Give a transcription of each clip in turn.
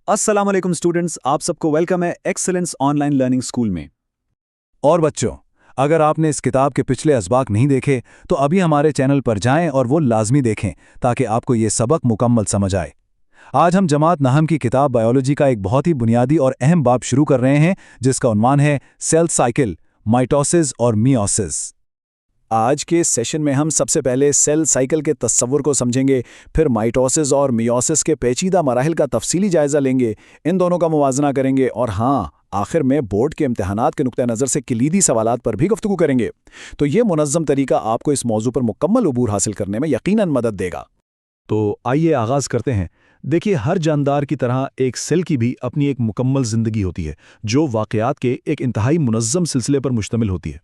अस्सलाम वालेकुम स्टूडेंट्स, आप सबको वेलकम है एक्सेलेंस ऑनलाइन लर्निंग स्कूल में। और बच्चों, अगर आपने इस किताब के पिछले असबाक नहीं देखे तो अभी हमारे चैनल पर जाएं और वो लाजमी देखें ताकि आपको ये सबक मुकम्मल समझ आए। आज हम जमात नहम की किताब बायोलॉजी का एक बहुत ही बुनियादी और अहम बाब शुरू कर रहे हैं जिसका उन्वान है सेल साइकिल, माइटोसिस और मियोसिस। आज के सेशन में हम सबसे पहले सेल साइकिल के तस्वुर को समझेंगे, फिर माइटोसिस और मियोसिस के पेचीदा मराहिल का तफसीली जायजा लेंगे, इन दोनों का मुवाजना करेंगे और हाँ, आखिर में बोर्ड के इम्तिहानात के नुक्ता नज़र से कलीदी सवालात पर भी गुफ्तगू करेंगे। तो ये मुनज़्ज़म तरीका आपको इस मौजू पर मुकम्मल उबूर हासिल करने में यकीनन मदद देगा। तो आइए आगाज़ करते हैं। देखिए, हर जानदार की तरह एक सेल की भी अपनी एक मुकम्मल ज़िंदगी होती है जो वाक़यात के एक इंतहाई मुनज़्ज़म सिलसिले पर मुश्तमिल होती है।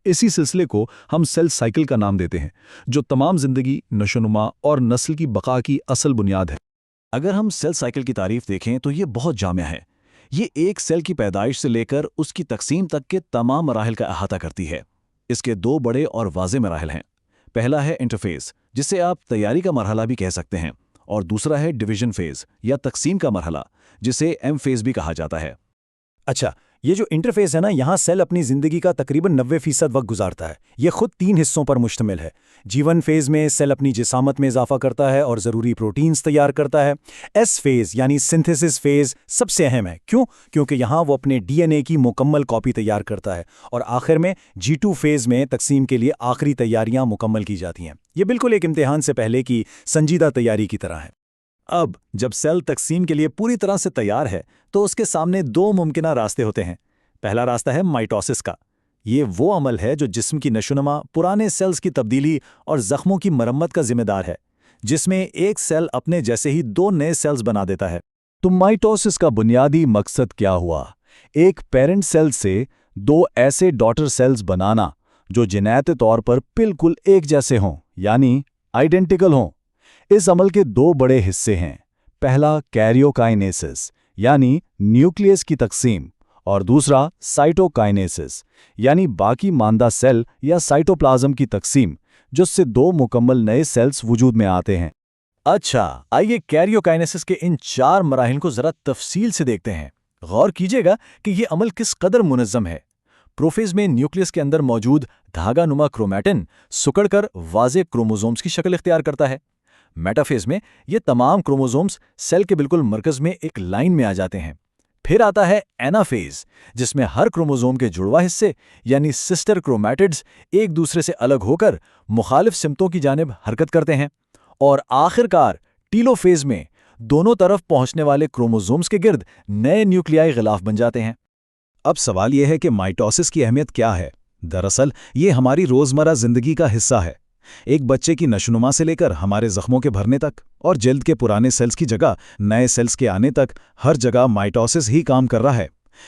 इसी सिलसिले को हम सेल साइकिल का नाम देते हैं, जो तमाम ज़िंदगी, नशोनुमा और नस्ल की बका की असल बुनियाद है। अगर हम सेल साइकिल की तारीफ देखें तो ये बहुत जामिया है। ये एक सेल की पैदाइश से लेकर उसकी तकसीम तक के तमाम मराहिल का अहाता करती है। इसके दो बड़े और वाज़ेह मराहिल हैं। पहला है इंटरफेस, जिसे आप तैयारी का मरहला भी कह सकते हैं, और दूसरा है डिवीजन फेज़ या तकसीम का मरहला, जिसे एम फेज़ भी कहा जाता है। अच्छा, ये जो इंटरफेस है ना, यहाँ सेल अपनी ज़िंदगी का तकरीबन 90% वक्त गुजारता है। ये खुद 3 हिस्सों पर मुश्तमिल है। जीवन फेज़ में सेल अपनी जिसामत में इजाफा करता है और ज़रूरी प्रोटीन्स तैयार करता है। एस फेज़ यानी सिंथेसिस फेज़ सबसे अहम है। क्यों? क्योंकि यहाँ वो अपने डीएनए की मुकम्मल कॉपी तैयार करता है। और आखिर में G2 फेज़ में तकसीम के लिए आखिरी तैयारियाँ मुकम्मल की जाती हैं। ये बिल्कुल एक इम्तिहान से पहले की संजीदा तैयारी की तरह है। अब जब सेल तकसीम के लिए पूरी तरह से तैयार है तो उसके सामने 2 मुमकिना रास्ते होते हैं। पहला रास्ता है माइटोसिस का। ये वो अमल है जो जिस्म की नशोनुमा, पुराने सेल्स की तब्दीली और जख्मों की मरम्मत का जिम्मेदार है, जिसमें एक सेल अपने जैसे ही 2 नए सेल्स बना देता है। तो माइटोसिस का बुनियादी मकसद क्या हुआ? एक पेरेंट सेल से 2 ऐसे डॉटर सेल्स बनाना जो जिनैती तौर पर बिल्कुल एक जैसे हों, यानी आइडेंटिकल हों। इस अमल के 2 बड़े हिस्से हैं। पहला कैरियोकाइनेसिस यानी न्यूक्लियस की तकसीम, और दूसरा साइटोकाइनेसिस यानी बाकी मांदा सेल या साइटोप्लाज्म की तकसीम, जिससे 2 मुकम्मल नए सेल्स वजूद में आते हैं। अच्छा, आइए कैरियोकाइनेसिस के इन 4 मराहिल को ज़रा तफसील से देखते हैं। गौर कीजिएगा कि ये अमल किस कदर मुनज़्ज़म है। प्रोफेज में न्यूक्लियस के अंदर मौजूद धागा नुमा क्रोमैटिन सुकड़कर वाज़े क्रोमोसोम्स की शक्ल इख्तियार करता है। मेटाफेज में ये तमाम क्रोमोसोम्स सेल के बिल्कुल मरकज में एक लाइन में आ जाते हैं। फिर आता है एनाफेज, जिसमें हर क्रोमोसोम के जुड़वा हिस्से यानी सिस्टर क्रोमैटिड्स एक दूसरे से अलग होकर मुखालिफ सिमतों की जानिब हरकत करते हैं। और आखिरकार टीलोफेज में दोनों तरफ पहुंचने वाले क्रोमोसोम्स के गिर्द नए न्यूक्लियाई गिलाफ बन जाते हैं। अब सवाल यह है कि माइटोसिस की अहमियत क्या है? दरअसल ये हमारी रोज़मर्रा ज़िंदगी का हिस्सा है। एक बच्चे की नशनुमा से लेकर हमारे जख्मों के भरने तक और जल्द के पुराने सेल्स की जगह नए सेल्स के आने तक हर जगह माइटोसिस ही काम कर रहा है।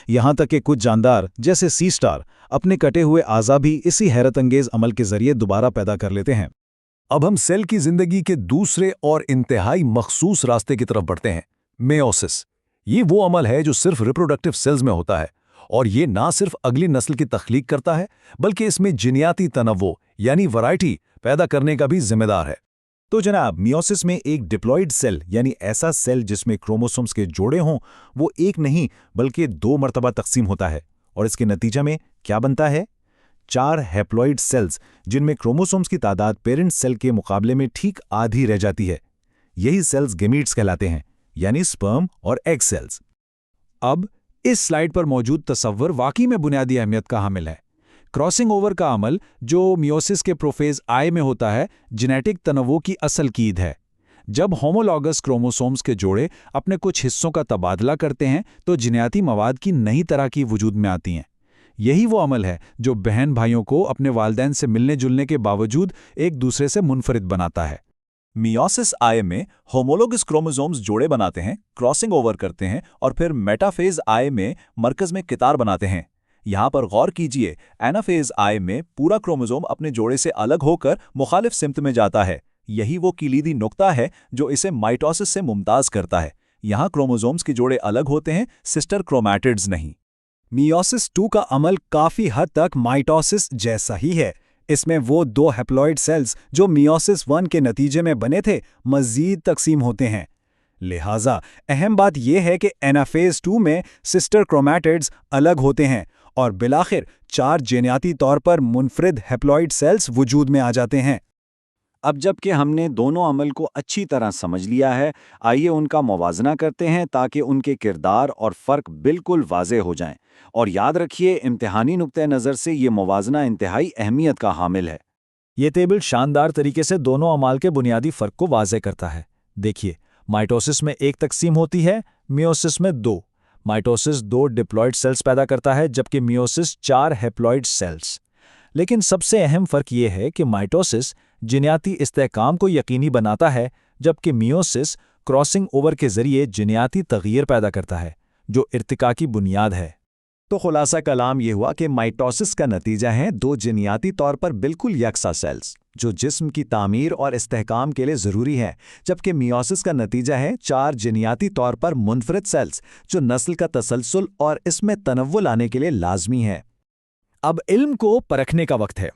यहाँ तक कि कुछ जानदार जैसे सी स्टार अपने कटे हुए आज़ा भी इसी हैरत अंगेज अमल के जरिए दोबारा पैदा कर लेते हैं। अब हम सेल की ज़िंदगी के दूसरे और इंतहाई मखसूस रास्ते की तरफ बढ़ते हैं, मेयोसिस। ये वो अमल है जो सिर्फ रिप्रोडक्टिव सेल्स में होता है, और ये ना सिर्फ अगली नस्ल की तख्लीक करता है बल्कि इसमें जिनियाती तनव्वो यानी वैरायटी पैदा करने का भी जिम्मेदार है। तो जनाब, मियोसिस में एक डिप्लॉइड सेल यानी ऐसा सेल जिसमें क्रोमोसोम्स के जोड़े हों, वो एक नहीं बल्कि 2 मरतबा तकसीम होता है। और इसके नतीजा में क्या बनता है? 4 हैप्लॉइड सेल्स, जिनमें क्रोमोसोम्स की तादाद पेरेंट सेल के मुकाबले में ठीक आधी रह जाती है। यही सेल्स गेमीट्स कहलाते हैं, यानी स्पर्म और एग सेल्स। अब इस स्लाइड पर मौजूद तस्वर वाकई में बुनियादी अहमियत का हामिल है। क्रॉसिंग ओवर का अमल जो मियोसिस के प्रोफेज आई में होता है, जेनेटिक तनव्वो की असल कीद है। जब होमोलॉगस क्रोमोसोम्स के जोड़े अपने कुछ हिस्सों का तबादला करते हैं तो जिनयाती मवाद की नई तरह की वजूद में आती हैं। यही वो अमल है जो बहन भाइयों को अपने वालिदैन से मिलने जुलने के बावजूद एक दूसरे से मुनफरिद बनाता है। मियोसिस आई में होमोलोगस क्रोमोसोम्स जोड़े बनाते हैं, क्रॉसिंग ओवर करते हैं और फिर मेटाफेज आई में मरकज में कितार बनाते हैं। यहाँ पर गौर कीजिए, एनाफेज आई में पूरा क्रोमोसोम अपने जोड़े से अलग होकर मुखालिफ सिमत में जाता है। यही वो किलीदी नुक्ता है जो इसे माइटोसिस से मुमताज करता है। यहाँ क्रोमोसोम्स के जोड़े अलग होते हैं, सिस्टर क्रोमैटिड्स नहीं। मियोसिस 2 का अमल काफ़ी हद तक माइटोसिस जैसा ही है। इसमें वो 2 हैप्लॉइड सेल्स जो मियोसिस 1 के नतीजे में बने थे, मज़ीद तकसीम होते हैं। لہٰذا اہم بات یہ ہے کہ انافیز 2 میں سسٹر کرومیٹڈز الگ ہوتے ہیں اور بالآخر 4 جینیاتی طور پر منفرد ہیپلوئڈ سیلز وجود میں آ جاتے ہیں۔ اب جب کہ ہم نے دونوں عمل کو اچھی طرح سمجھ لیا ہے، آئیے ان کا موازنہ کرتے ہیں تاکہ ان کے کردار اور فرق بالکل واضح ہو جائیں۔ اور یاد رکھیے، امتحانی نقطہ نظر سے یہ موازنہ انتہائی اہمیت کا حامل ہے۔ یہ ٹیبل شاندار طریقے سے دونوں اعمال کے بنیادی فرق کو واضح کرتا ہے۔ دیکھیے، مائٹوسس میں 1 تقسیم ہوتی ہے، میوسس میں 2۔ مائٹوسس 2 ڈپلوئڈ سیلز پیدا کرتا ہے جبکہ میوسس 4 ہیپلوئڈ سیلز۔ لیکن سب سے اہم فرق یہ ہے کہ مائٹوسس جینیاتی استحکام کو یقینی بناتا ہے جبکہ میوسس کراسنگ اوور کے ذریعے جینیاتی تغیر پیدا کرتا ہے، جو ارتقاء کی بنیاد ہے۔ تو خلاصہ کلام یہ ہوا کہ مائٹوسس کا نتیجہ ہے 2 جینیاتی طور پر بالکل یکساں سیلز جو جسم کی تعمیر اور استحکام کے لیے ضروری ہے، جبکہ میوسس کا نتیجہ ہے 4 جینیاتی طور پر منفرد سیلز جو نسل کا تسلسل اور اس میں تنوع لانے کے لیے لازمی ہے۔ اب علم کو پرکھنے کا وقت ہے۔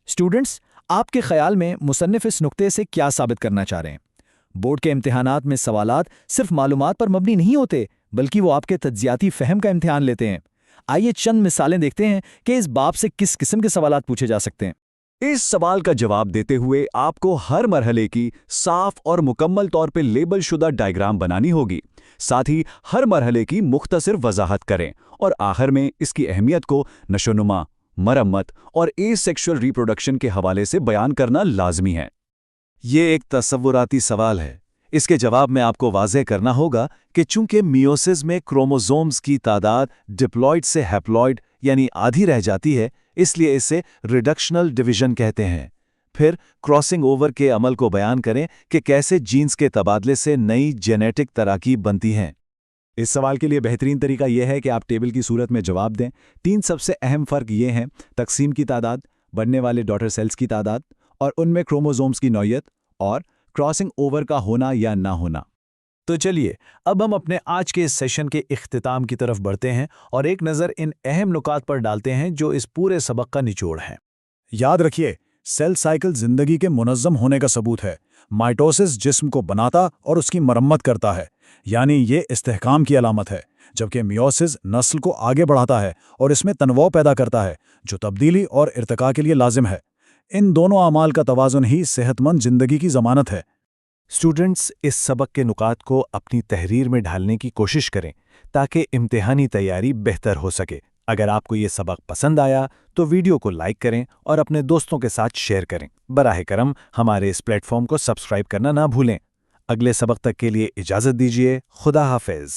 اسٹوڈنٹس، آپ کے خیال میں مصنف اس نقطے سے کیا ثابت کرنا چاہ رہے ہیں؟ بورڈ کے امتحانات میں سوالات صرف معلومات پر مبنی نہیں ہوتے، بلکہ وہ آپ کے تجزیاتی فہم کا امتحان لیتے ہیں۔ آئیے چند مثالیں دیکھتے ہیں کہ اس باب سے کس قسم کے سوالات پوچھے جا سکتے ہیں۔ اس سوال کا جواب دیتے ہوئے آپ کو ہر مرحلے کی صاف اور مکمل طور پہ لیبل شدہ ڈائیگرام بنانی ہوگی، ساتھ ہی ہر مرحلے کی مختصر وضاحت کریں اور آخر میں اس کی اہمیت کو نشوونما، مرمت اور اے سیکشول ریپروڈکشن کے حوالے سے بیان کرنا لازمی ہے۔ یہ ایک تصوراتی سوال ہے۔ اس کے جواب میں آپ کو واضح کرنا ہوگا کہ چونکہ میوسس میں کروموزومز کی تعداد ڈپلوئڈ سے ہیپلوئڈ یعنی آدھی رہ جاتی ہے، اس لیے اسے ریڈکشنل ڈویژن کہتے ہیں۔ پھر کراسنگ اوور کے عمل کو بیان کریں کہ کیسے جینز کے تبادلے سے نئی جینیٹک تراکیب بنتی ہیں۔ اس سوال کے لیے بہترین طریقہ یہ ہے کہ آپ ٹیبل کی صورت میں جواب دیں۔ 3 سب سے اہم فرق یہ ہیں: تقسیم کی تعداد، بڑھنے والے ڈاٹر سیلز کی تعداد اور ان میں کروموزومز کی نوعیت، اور کراسنگ اوور کا ہونا یا نہ ہونا۔ تو چلیے اب ہم اپنے آج کے اس سیشن کے اختتام کی طرف بڑھتے ہیں اور ایک نظر ان اہم نکات پر ڈالتے ہیں جو اس پورے سبق کا نچوڑ ہیں۔ یاد رکھیے، سیل سائیکل زندگی کے منظم ہونے کا ثبوت ہے۔ مائٹوسس جسم کو بناتا اور اس کی مرمت کرتا ہے، یعنی یہ استحکام کی علامت ہے، جبکہ میوسس نسل کو آگے بڑھاتا ہے اور اس میں تنوع پیدا کرتا ہے جو تبدیلی اور ارتقاء کے لیے لازم ہے۔ ان دونوں اعمال کا توازن ہی صحت مند زندگی کی ضمانت ہے۔ اسٹوڈنٹس، اس سبق کے نکات کو اپنی تحریر میں ڈھالنے کی کوشش کریں تاکہ امتحانی تیاری بہتر ہو سکے۔ اگر آپ کو یہ سبق پسند آیا تو ویڈیو کو لائک کریں اور اپنے دوستوں کے ساتھ شیئر کریں۔ براہ کرم ہمارے اس پلیٹ فارم کو سبسکرائب کرنا نہ بھولیں۔ اگلے سبق تک کے لیے اجازت دیجیے۔ خدا حافظ۔